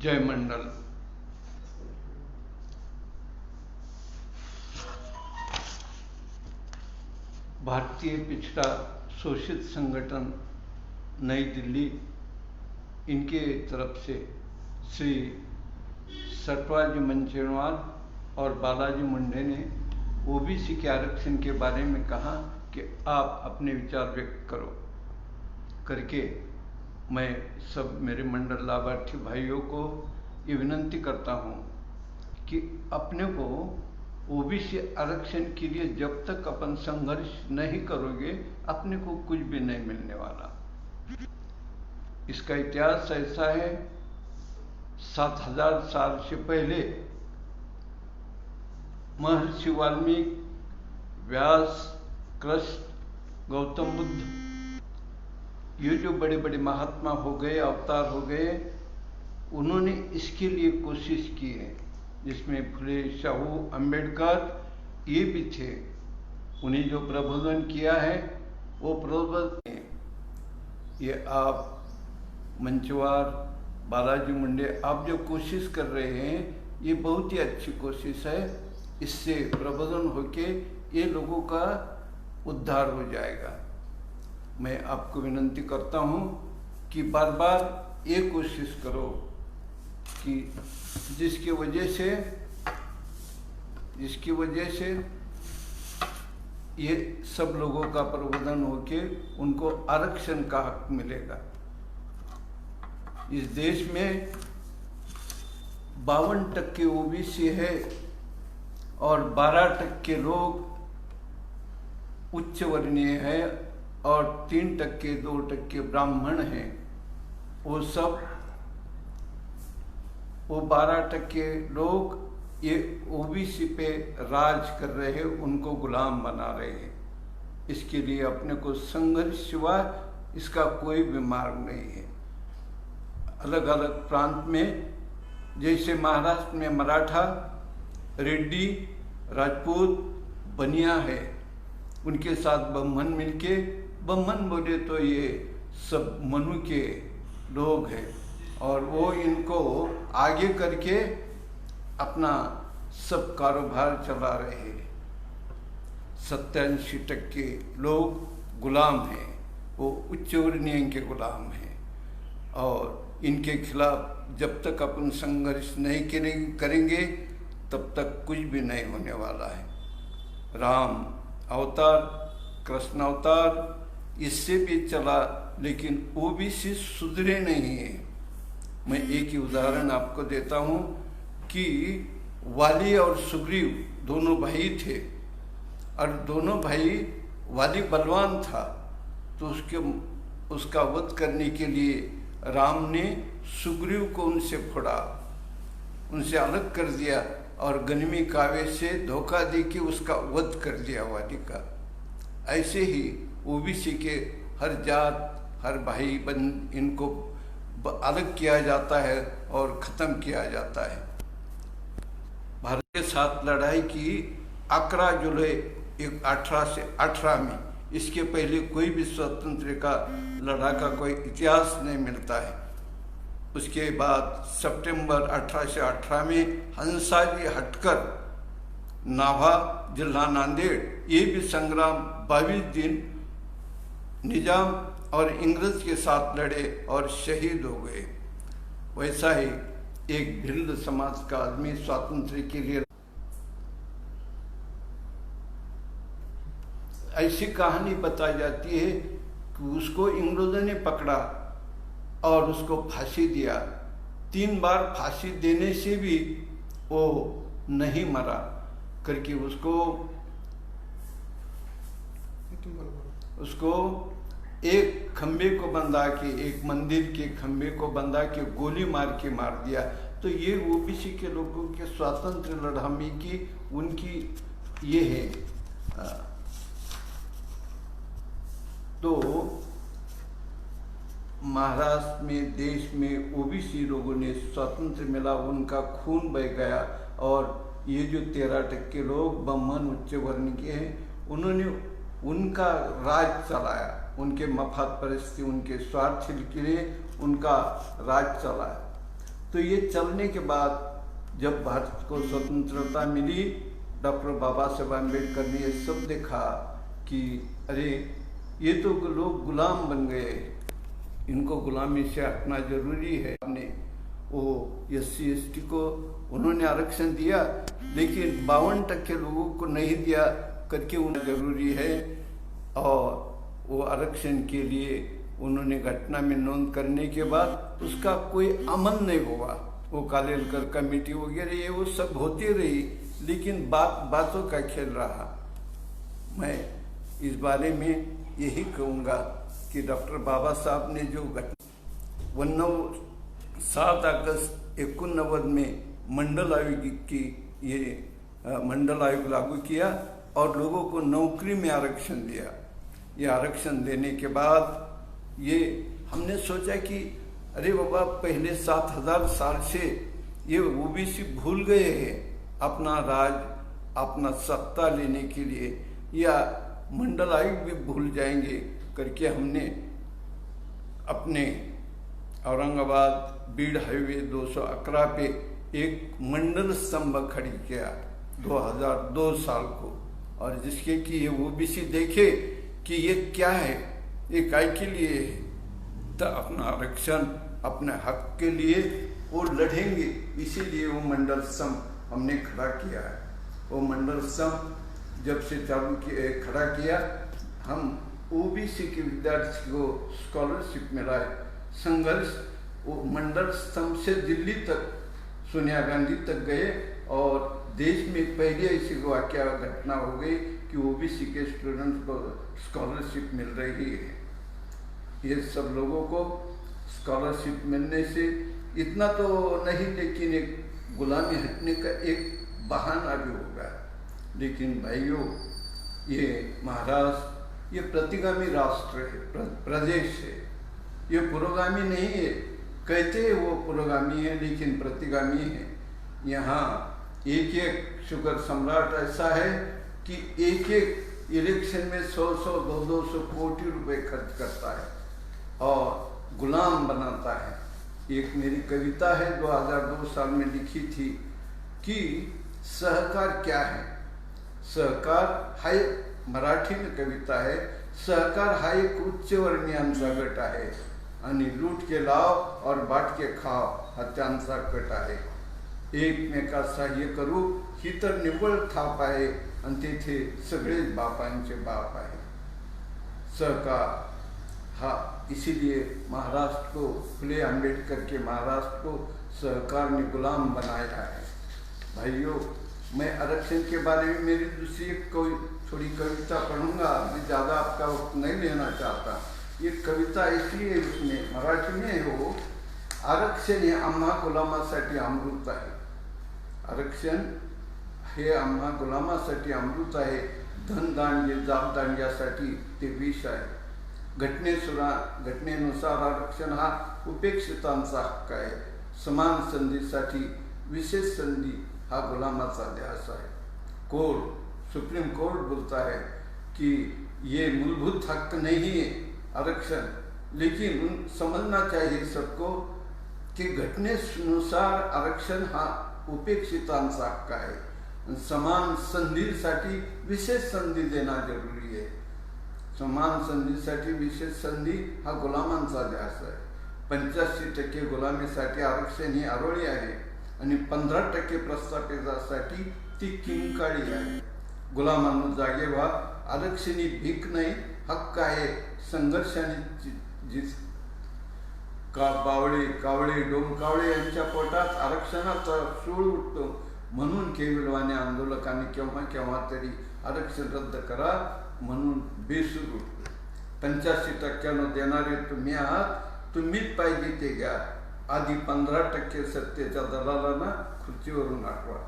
जय मंडल। भारतीय पिछड़ा शोषित संगठन नई दिल्ली, इनके तरफ से श्री सटवाजी मंचेवाल और बालाजी मुंडे ने ओबीसी के आरक्षण के बारे में कहा कि आप अपने विचार व्यक्त करो करके मैं सब मेरे मंडल लाभार्थी भाइयों को ये विनंती करता हूँ कि अपने को ओबीसी आरक्षण के लिए जब तक अपन संघर्ष नहीं करोगे अपने को कुछ भी नहीं मिलने वाला। इसका इतिहास ऐसा है, 7000 साल से पहले महर्षि वाल्मीकि, व्यास, कृष्ण, गौतम बुद्ध, ये जो बड़े बड़े महात्मा हो गए, अवतार हो गए, उन्होंने इसके लिए कोशिश की है, जिसमें फुले शाहू अंबेडकर ये भी थे। उन्हें जो प्रबोधन किया है वो प्रबोधन ये आप मंचवार, बालाजी मुंडे, आप जो कोशिश कर रहे हैं ये बहुत ही अच्छी कोशिश है। इससे प्रबोधन होके ये लोगों का उद्धार हो जाएगा। मैं आपको विनंती करता हूँ कि बार बार ये कोशिश करो कि जिसकी वजह से ये सब लोगों का प्रबोधन होके उनको आरक्षण का हक मिलेगा। इस देश में 52% ओबीसी है और 12% लोग उच्च वर्णीय है और 3%, 2% ब्राह्मण हैं। वो 12% लोग ये ओबीसी पे राज कर रहे हैं, उनको गुलाम बना रहे हैं। इसके लिए अपने को संघर्ष सिवा इसका कोई भी मार्ग नहीं है। अलग अलग प्रांत में, जैसे महाराष्ट्र में मराठा, रेड्डी, राजपूत, बनिया है, उनके साथ ब्राह्मण मिलके, ब्राह्मण बोले तो ये सब मनु के लोग हैं और वो इनको आगे करके अपना सब कारोबार चला रहे हैं। 87% लोग गुलाम हैं, वो उच्च वर्णीय के गुलाम हैं और इनके खिलाफ जब तक अपन संघर्ष नहीं करेंगे तब तक कुछ भी नहीं होने वाला है। राम अवतार, कृष्ण अवतार इससे भी चला, लेकिन ओबीसी सुधरे नहीं है। मैं एक ही उदाहरण आपको देता हूँ कि वाली और सुग्रीव दोनों भाई थे और दोनों भाई, वाली बलवान था तो उसका वध करने के लिए राम ने सुग्रीव को उनसे फोड़ा, उनसे अलग कर दिया और गनिमी काव्य से धोखा दे के उसका वध कर दिया वाली का। ऐसे ही ओबीसी के हर जात, हर भाई बहन, इनको अलग किया जाता है और ख़त्म किया जाता है। भारत के साथ लड़ाई की 11 जुलाई 1818 में, इसके पहले कोई भी स्वतंत्र का लड़ाई का कोई इतिहास नहीं मिलता है। उसके बाद सितंबर 1818 में हंसाजी हटकर नाभा जिला नांदेड़, ये भी संग्राम 22 दिन निजाम और इंग्रज के साथ लड़े और शहीद हो गए। वैसा ही एक भिल्ल समाज का आदमी स्वातंत्र्य के लिए, ऐसी कहानी बताई जाती है कि उसको इंग्रजों ने पकड़ा और उसको फांसी दिया। 3 बार फांसी देने से भी वो नहीं मरा करके उसको एक खंबे को बंधा के, एक मंदिर के खंबे को बंधा के गोली मार के मार दिया। तो ये ओबीसी के लोगों के स्वातंत्र लड़ाई की उनकी ये है। तो महाराष्ट्र में, देश में ओबीसी लोगों ने स्वतंत्र मिला, उनका खून बह गया और ये जो 13% लोग ब्राह्मण उच्च वर्ण के हैं, उन्होंने उनका राज चलाया, उनके मफाद परिस्थिति, उनके स्वार्थ के लिए उनका राज चलाया। तो ये चलने के बाद जब भारत को स्वतंत्रता मिली, डॉक्टर बाबा साहब अम्बेडकर ने ये सब देखा कि अरे ये तो लोग गुलाम बन गए, इनको गुलामी से हटना जरूरी है। आपने वो SC ST को उन्होंने आरक्षण दिया, लेकिन 52% लोगों को नहीं दिया करके उन्हें जरूरी है। और वो आरक्षण के लिए उन्होंने घटना में नोंद करने के बाद उसका कोई अमल नहीं हुआ। वो कालेलकर कमेटी वगैरह ये वो सब होती रही, लेकिन बातों का खेल रहा। मैं इस बारे में यही कहूँगा कि डॉक्टर बाबा साहब ने जो 7 अगस्त 1989 में मंडल आयोग की मंडल आयोग लागू किया और लोगों को नौकरी में आरक्षण दिया। ये आरक्षण देने के बाद ये हमने सोचा कि अरे बाबा पहले 7000 साल से ये OBC भूल गए हैं अपना राज, अपना सत्ता लेने के लिए, या मंडल आयोग भी भूल जाएंगे करके हमने अपने औरंगाबाद बीड़ हाईवे 211 पे एक मंडल स्तंभ खड़ी किया 2002 साल को, और जिसके कि ये OBC देखे कि ये क्या है, ये काय के लिए है, तो अपना आरक्षण अपने हक के लिए वो लड़ेंगे, इसीलिए वो मंडल स्तंभ हमने खड़ा किया है। वो मंडल स्तंभ जब से खड़ा किया, हम OBC के विद्यार्थी को स्कॉलरशिप मिला है। संघर्ष वो मंडल स्तंभ से दिल्ली तक, सोनिया गांधी तक गए, और देश में पहले ऐसी वाकया घटना हो गई कि OBC के स्टूडेंट को स्कॉलरशिप मिल रही है। ये सब लोगों को स्कॉलरशिप मिलने से इतना तो नहीं, लेकिन एक गुलामी हटने का एक बहाना भी होगा। लेकिन भाइयों, ये महाराष्ट्र ये प्रतिगामी राष्ट्र है, प्रदेश है, ये पुरोगामी नहीं है। कहते हैं वो पुरोगामी है, लेकिन प्रतिगामी है। यहाँ एक शुगर सम्राट ऐसा है कि एक इलेक्शन में 100-100, 200-200 कोटि रुपए खर्च करता है और गुलाम बनाता है। एक मेरी कविता है 2002 साल में लिखी थी कि सहकार क्या है। सहकार हा एक मराठी में कविता है, सहकार हा एक उच्चवर्णीयांचा गट आहे आणि लूट के लाव और बाट के खाव हा त्यांचा कट आहे। एकमेका सहाय्य करू ही तर निव्वळ थाप आहे, आणि तेथे सगळेच बापांचे बाप आहे। सहकार हा, इसीलिए महाराष्ट्र को, फुले अम्बेडकर के महाराष्ट्र को सहकार ने गुलाम बनाया है। भाइयों, मैं आरक्षण के बारे में मेरी दूसरी कोई थोड़ी कविता पढ़ूंगा, मैं ज़्यादा आपका वक्त नहीं लेना चाहता। ये कविता इसलिए उसमें मराठी में है, वो आरक्षण हे आम्हा गुलामासाठी अमृत आहे। आरक्षण हे आम्हा गुलामासाठी अमृत आहे, धनदांडे जाबदांड्यासाठी ते विष आहे। घटनेनुसार आरक्षण हा उपेक्षितांचा हक्क आहे। समान संधीसाठी विशेष संधी हा गुलामाचा ध्यास आहे। कोर्ट, सुप्रीम कोर्ट बोलता है कि ये मूलभूत हक नहीं है आरक्षण, लेकिन समझना चाहिए सबको कि घटनेनुसार आरक्षण हा उपेक्षितांचा हक्क आहे। समान संधीसाठी विशेष संधी देना जरूरी आहे। समान संधीसाठी विशेष संधी हा गुलामांचा ध्यास आहे। 85% गुलामीसाठी आरक्षण ही आरोळी आहे आणि 15% प्रस्थापितासाठी ती किंकाळी आहे। गुलामांनो जागे व्हा, आरक्षण ही भीक नाही, हक्क आहे। संघर्षाने का कावळे डोमकावळे यांच्या पोटात आरक्षणाचा सूळ उठतो, म्हणून केविलवाणी आंदोलकांनी केव्हा तरी आरक्षण रद्द करा म्हणून बेसूर उठतो। 85% देणारे तुम्ही आहात, तुम्हीच पाहिजे ते घ्या। आधी 15% सत्तेच्या दलालांना खुर्चीवरून हटवा।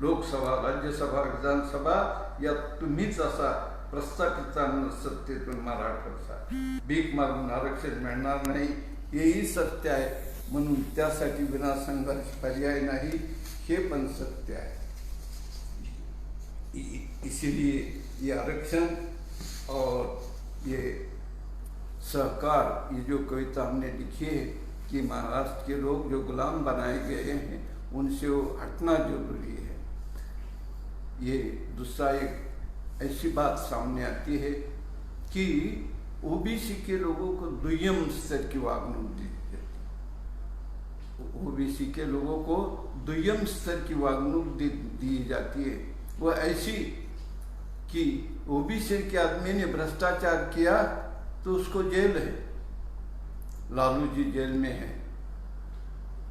लोकसभा, राज्यसभा, विधानसभा यात तुम्हीच असा प्रस्थापितांना सत्तेतून मारा ठरसा। भीक मागून आरक्षण मिळणार नाही, हेही सत्य आहे, म्हणून त्यासाठी विना संघर्ष पर्याय नाही, हे पण सत्य आहे। इसीलिए ये आरक्षण और ये सहकार, ये जो कविता हमने लिखी है, कि महाराष्ट्र के लोग जो गुलाम बनाए गए हैं उनसे वो हटना जरूरी है। ये दूसरा एक ऐसी बात सामने आती है कि ओबीसी के लोगों को दुय्यम स्तर की वागणूक दी जाती है। ओबीसी के लोगों को दुय्यम स्तर की वागणूक दी जाती है। वो ऐसी कि ओबीसी के आदमी ने भ्रष्टाचार किया तो उसको जेल है, लालू जी जेल में है,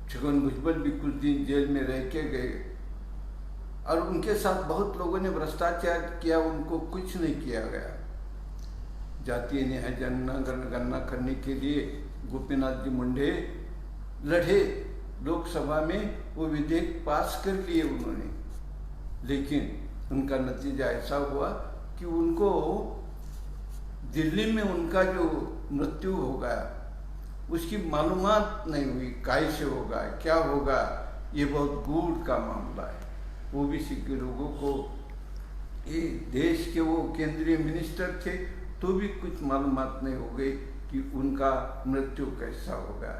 छगन भुजबल भी कुछ दिन जेल में रह के गए, और उनके साथ बहुत लोगों ने भ्रष्टाचार किया, उनको कुछ नहीं किया गया। जातीय न्याय जनगणना करने के लिए गोपीनाथ जी मुंडे लड़े लोकसभा में, वो विधेयक पास कर लिए उन्होंने, लेकिन उनका नतीजा ऐसा हुआ कि उनको दिल्ली में उनका जो मृत्यु हो गया उसकी मालूमात नहीं हुई, कैसे होगा क्या होगा, ये बहुत गूढ़ का मामला है। ओबीसी के लोगों को, ये देश के वो केंद्रीय मिनिस्टर थे तो भी कुछ मालूमात नहीं हो गई कि उनका मृत्यु कैसा होगा।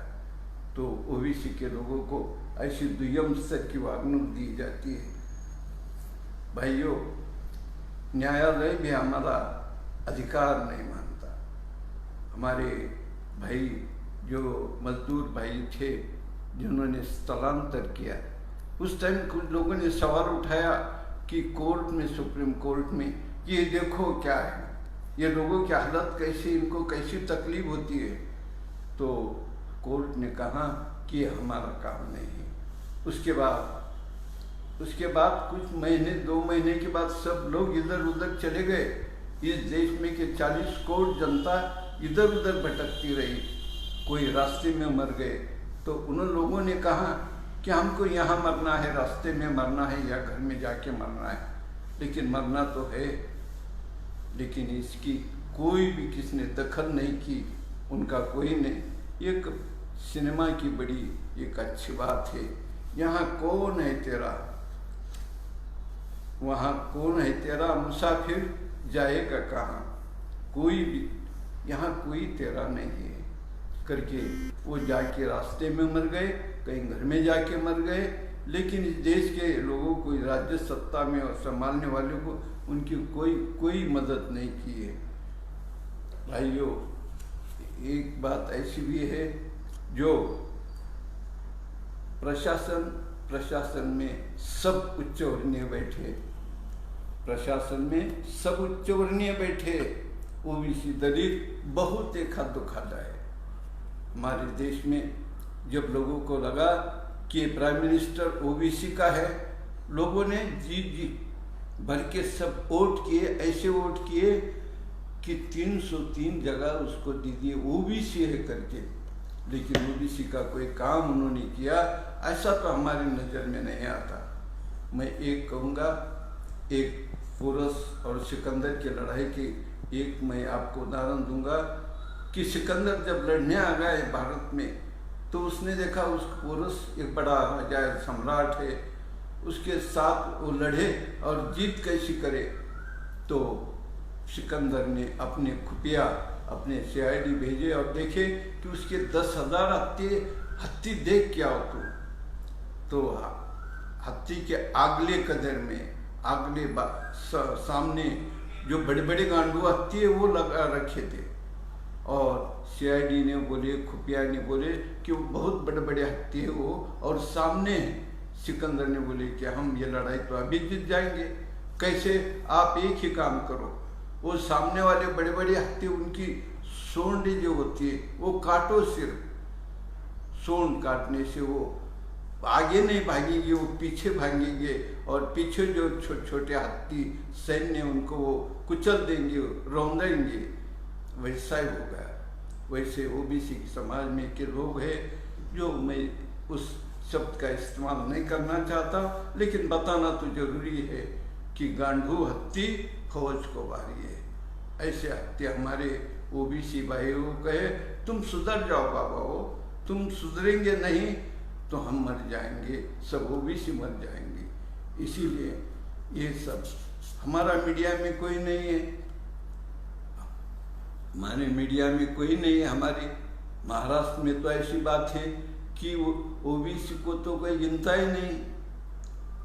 तो ओबीसी के लोगों को ऐसी दुय्यम स्तर की वागणूक दी जाती है। भाइयों, न्यायालय भी हमारा अधिकार नहीं मानता। हमारे भाई जो मजदूर भाई थे जिन्होंने स्थलांतर किया, उस टाइम कुछ लोगों ने सवाल उठाया कि कोर्ट में, सुप्रीम कोर्ट में, ये देखो क्या है, ये लोगों की हालत कैसी, इनको कैसी तकलीफ होती है। तो कोर्ट ने कहा कि हमारा काम नहीं है। उसके बाद कुछ महीने, 2 महीने के बाद सब लोग इधर उधर चले गए। इस देश में के 40 करोड़ जनता इधर उधर भटकती रही, कोई रास्ते में मर गए। तो उन लोगों ने कहा कि हमको यहाँ मरना है, रास्ते में मरना है या घर में जाके मरना है, लेकिन मरना तो है। लेकिन इसकी कोई भी किसने दखल नहीं की, उनका कोई नहीं। एक सिनेमा की बड़ी एक अच्छी बात है, यहाँ कौन है तेरा, वहाँ कौन है तेरा, मुसाफिर जाएगा कहाँ, कोई भी यहाँ कोई तेरा नहीं है करके वो जाके रास्ते में मर गए, कहीं घर में जाके मर गए। लेकिन इस देश के लोगों को, राज्य सत्ता में और संभालने वालों को उनकी कोई मदद नहीं की है। भाइयों, एक बात ऐसी भी है जो प्रशासन में सब उच्च वर्णीय बैठे, प्रशासन में सब उच्च वर्णीय बैठे, ओबीसी दलित बहुत एक दुखद है। हमारे देश में जब लोगों को लगा कि प्राइम मिनिस्टर ओबीसी का है, लोगों ने जी भर के सब वोट किए, ऐसे वोट किए कि 303 जगह उसको दे दिए ओबीसी है करके। लेकिन ओबीसी का कोई काम उन्होंने किया ऐसा तो हमारी नज़र में नहीं आता। मैं एक कहूँगा, एक पोरस और सिकंदर की लड़ाई की एक मैं आपको उदाहरण दूंगा कि सिकंदर जब लड़ने आ गए भारत में, तो उसने देखा उस पोरस एक बड़ा राजा सम्राट है, उसके साथ वो लड़े और जीत कैसी करे। तो सिकंदर ने अपने खुफिया, अपने सीआईडी भेजे और देखे कि उसके 10,000 हत्ती देख क्या हो। तो हत्ती के अगले कदर में, अगले सामने जो बड़े बड़े गांडू हत्ती है वो लगा रखे थे, और सीआईडी ने बोले, खुफिया ने बोले कि वो बहुत बड़े बड़े हत्ती है वो, और सामने सिकंदर ने बोले कि हम ये लड़ाई तो अभी जीत जाएंगे। कैसे? आप एक ही काम करो, वो सामने वाले बड़े बड़े हत्ती, उनकी सूंड जो होती है वो काटो, सिर्फ सूंड काटने से वो आगे नहीं भागेंगे, वो पीछे भागेंगे, और पीछे जो छोटे छोटे हत्ती सैन्य उनको वो कुचल देंगे, रौंदेंगे। वैसा ही होगा। वैसे ओबीसी समाज में के लोग हैं, जो मैं उस शब्द का इस्तेमाल नहीं करना चाहता, लेकिन बताना तो जरूरी है कि गांडू हत्ती फौज को भारी है। ऐसे हत्ती हमारे ओबीसी भाइयों को कहे, तुम सुधर जाओ बाबा, हो तुम सुधरेंगे नहीं तो हम मर जाएंगे, सब ओबीसी मर जाएंगे। इसीलिए ये सब हमारा मीडिया में कोई नहीं है, हमारे मीडिया में कोई नहीं है, हमारी महाराष्ट्र में तो ऐसी बात है कि ओबीसी को तो कोई गिनता ही नहीं।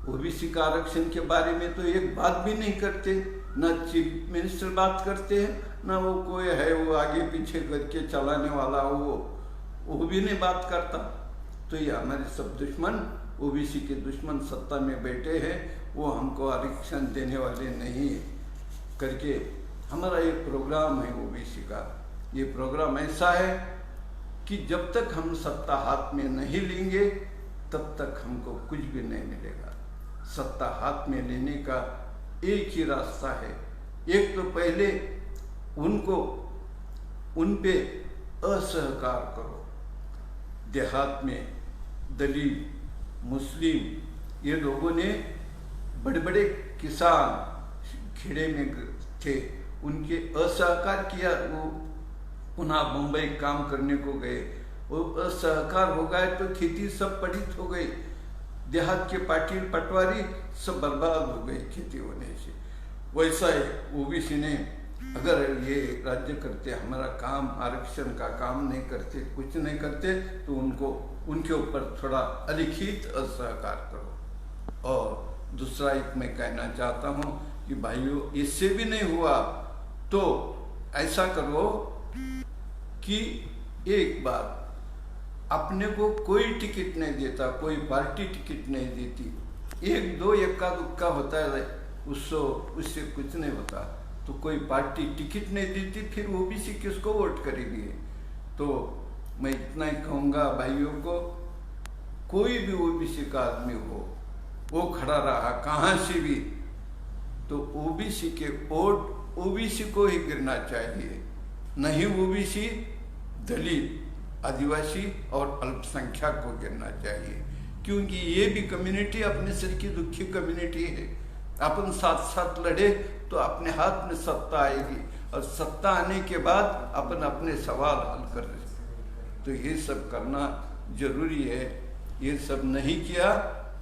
ओबीसी का आरक्षण के बारे में तो एक बात भी नहीं करते, ना चीफ मिनिस्टर बात करते हैं, ना वो कोई है वो आगे पीछे करके चलाने वाला वो भी नहीं बात करता। तो ये हमारे सब दुश्मन, ओबीसी के दुश्मन सत्ता में बैठे हैं, वो हमको आरक्षण देने वाले नहीं करके हमारा एक प्रोग्राम है ओबीसी का। ये प्रोग्राम ऐसा है कि जब तक हम सत्ता हाथ में नहीं लेंगे तब तक हमको कुछ भी नहीं मिलेगा। सत्ता हाथ में लेने का एक ही रास्ता है, एक तो पहले उन पे असहकार करो। देहात में दलित, मुस्लिम ये लोगों ने बड़े बड़े किसान खेड़े में थे, उनके असहकार किया, वो पुनः मुंबई काम करने को गए, वो असहकार हो गए तो खेती सब पढ़ित हो गई, देहात के पाटिल पटवारी सब बर्बाद हो गई खेती होने से। वैसा ही ओबीसी ने अगर ये राज्य करते, हमारा काम आरक्षण का काम नहीं करते, कुछ नहीं करते, तो उनके ऊपर थोड़ा अलिखित असहकार करो। और दूसरा एक मैं कहना चाहता हूँ कि भाइयों, इससे भी नहीं हुआ तो ऐसा करो कि एक बार अपने को कोई टिकट नहीं देता, कोई पार्टी टिकट नहीं देती, एक दो इक्का दुक्का होता है, उससे कुछ नहीं होता, तो कोई पार्टी टिकट नहीं देती, फिर ओबीसी किसको वोट करेंगे। तो मैं इतना ही कहूँगा भाइयों को, कोई भी ओबीसी का आदमी हो, वो खड़ा रहा कहाँ से भी, तो ओबीसी के वोट ओबीसी को ही गिरना चाहिए, नहीं ओबीसी दलित, आदिवासी और अल्पसंख्यक को गिरना चाहिए। क्योंकि ये भी कम्युनिटी अपने सिर की दुखी कम्युनिटी है। अपन साथ साथ लड़े तो अपने हाथ में सत्ता आएगी, और सत्ता आने के बाद अपन अपने सवाल हल कर रहे। तो ये सब करना जरूरी है। ये सब नहीं किया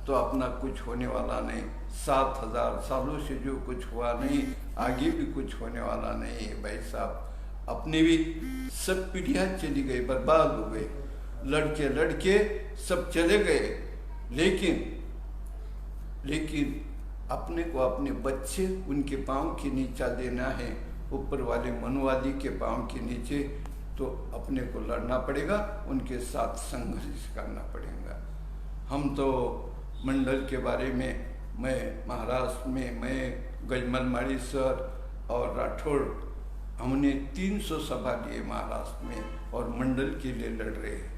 तो अपना कुछ होने वाला नहीं। 7000 सालों से जो कुछ हुआ नहीं, आगे भी कुछ होने वाला नहीं है भाई साहब। अपने भी सब पीढ़ियाँ चली गई, बर्बाद हो गए, लड़के सब चले गए, लेकिन अपने को अपने बच्चे उनके पाँव के नीचे देना है, ऊपर वाले मनुवादी के पाँव के नीचे, तो अपने को लड़ना पड़ेगा, उनके साथ संघर्ष करना पड़ेगा। हम तो मंडल के बारे में, मैं महाराष्ट्र में, मैं गजमल माड़ी सर और राठौड़, हमने 300 सभा लिए महाराष्ट्र में और मंडल के लिए लड़ रहे हैं,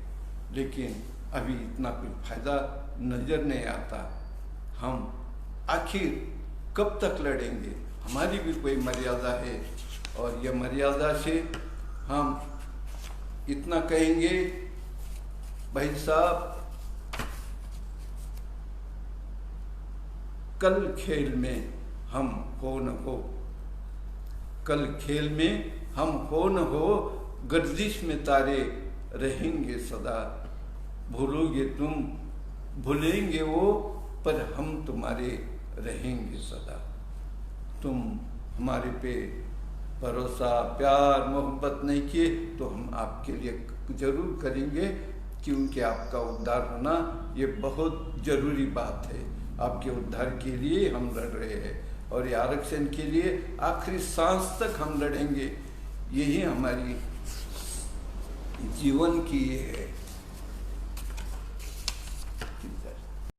लेकिन अभी इतना कुछ फायदा नज़र नहीं आता। हम आखिर कब तक लड़ेंगे? हमारी भी कोई मर्यादा है, और यह मर्यादा से हम इतना कहेंगे भाई साहब, कल खेल में हम हो न हो, कल खेल में हम हो न हो, गर्दिश में तारे रहेंगे सदा। भूलोगे तुम, भूलेंगे वो, पर हम तुम्हारे रहेंगे सदा। तुम हमारे पे भरोसा, प्यार, मोहब्बत नहीं किए तो हम आपके लिए जरूर करेंगे, क्योंकि आपका उद्धार होना ये बहुत जरूरी बात है। आपके उद्धार के लिए हम लड़ रहे हैं, और ये आरक्षण के लिए आखिरी सांस तक हम लड़ेंगे। यही हमारी जीवन की ये है।